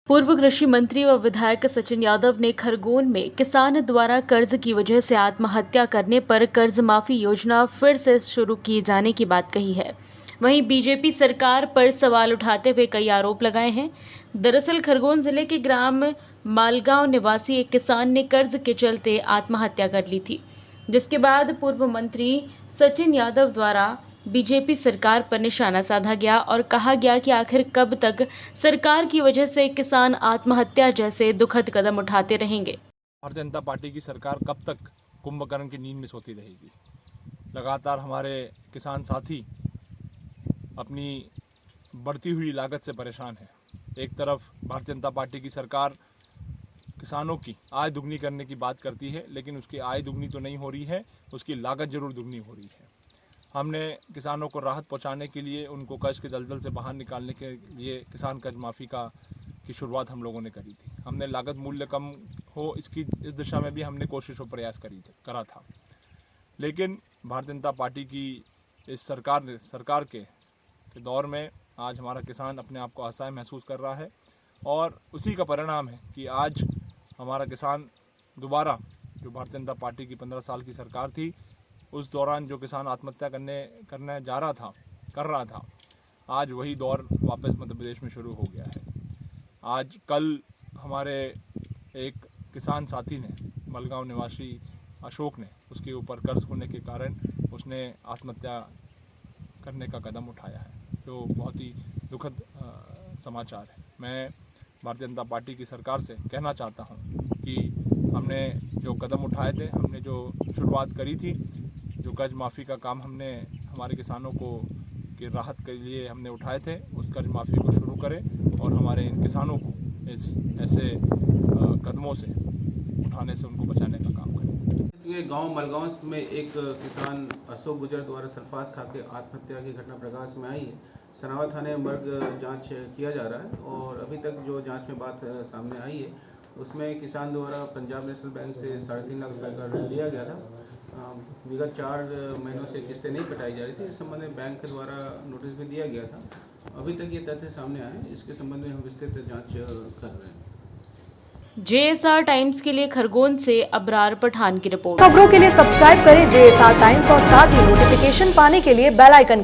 पूर्व कृषि मंत्री व विधायक सचिन यादव ने खरगोन में किसान द्वारा कर्ज की वजह से आत्महत्या करने पर कर्ज माफी योजना फिर से शुरू किए जाने की बात कही है। वहीं बीजेपी सरकार पर सवाल उठाते हुए कई आरोप लगाए हैं। दरअसल खरगोन जिले के ग्राम मालगांव निवासी एक किसान ने कर्ज के चलते आत्महत्या कर ली थी, जिसके बाद पूर्व मंत्री सचिन यादव द्वारा बीजेपी सरकार पर निशाना साधा गया और कहा गया कि आखिर कब तक सरकार की वजह से किसान आत्महत्या जैसे दुखद कदम उठाते रहेंगे। भारतीय जनता पार्टी की सरकार कब तक कुंभकर्ण की नींद में सोती रहेगी। लगातार हमारे किसान साथी अपनी बढ़ती हुई लागत से परेशान हैं। एक तरफ भारतीय जनता पार्टी की सरकार किसानों की आय दुगनी करने की बात करती है, लेकिन उसकी आय दुगनी तो नहीं हो रही है, उसकी लागत जरूर दुगनी हो रही है। हमने किसानों को राहत पहुंचाने के लिए, उनको कर्ज के दलदल से बाहर निकालने के लिए किसान कर्ज माफ़ी की शुरुआत हम लोगों ने करी थी। हमने लागत मूल्य कम हो इस दिशा में भी हमने कोशिश और प्रयास करा था। लेकिन भारतीय जनता पार्टी की इस सरकार के दौर में आज हमारा किसान अपने आप को असहाय महसूस कर रहा है और उसी का परिणाम है कि आज हमारा किसान दोबारा, जो भारतीय जनता पार्टी की 15 साल की सरकार थी, उस दौरान जो किसान आत्महत्या करने कर रहा था, आज वही दौर वापस मध्य प्रदेश में शुरू हो गया है। आज कल हमारे एक किसान साथी ने, मालगांव निवासी अशोक ने, उसके ऊपर कर्ज होने के कारण उसने आत्महत्या करने का कदम उठाया है, जो बहुत ही दुखद समाचार है। मैं भारतीय जनता पार्टी की सरकार से कहना चाहता हूं कि हमने जो कदम उठाए थे, हमने जो शुरुआत करी थी, जो कर्ज माफ़ी का काम हमने हमारे किसानों को की राहत के लिए हमने उठाए थे, उस कर्ज माफ़ी को शुरू करें और हमारे इन किसानों को ऐसे कदमों से उठाने से उनको बचाने का काम करें। ये गांव मालगांव में एक किसान अशोक गुजर द्वारा सल्फास खा के आत्महत्या की घटना प्रकाश में आई है। सनावा थाने में मर्ग जांच किया जा रहा है और अभी तक जो जांच में बात सामने आई है, उसमें किसान द्वारा पंजाब नेशनल बैंक से 3.5 लाख रुपये का ऋण लिया गया था। विगत 4 महीनों से किस्तें नहीं कटाई जा रही थी। इस संबंध में बैंक द्वारा नोटिस भी दिया गया था। अभी तक ये तथ्य सामने आए, इसके संबंध में हम विस्तृत जांच कर रहे हैं। JSR टाइम्स के लिए खरगोन से अबरार पठान की रिपोर्ट। खबरों के लिए सब्सक्राइब करें JSR टाइम्स और साथ ही नोटिफिकेशन पाने के लिए बेल आइकन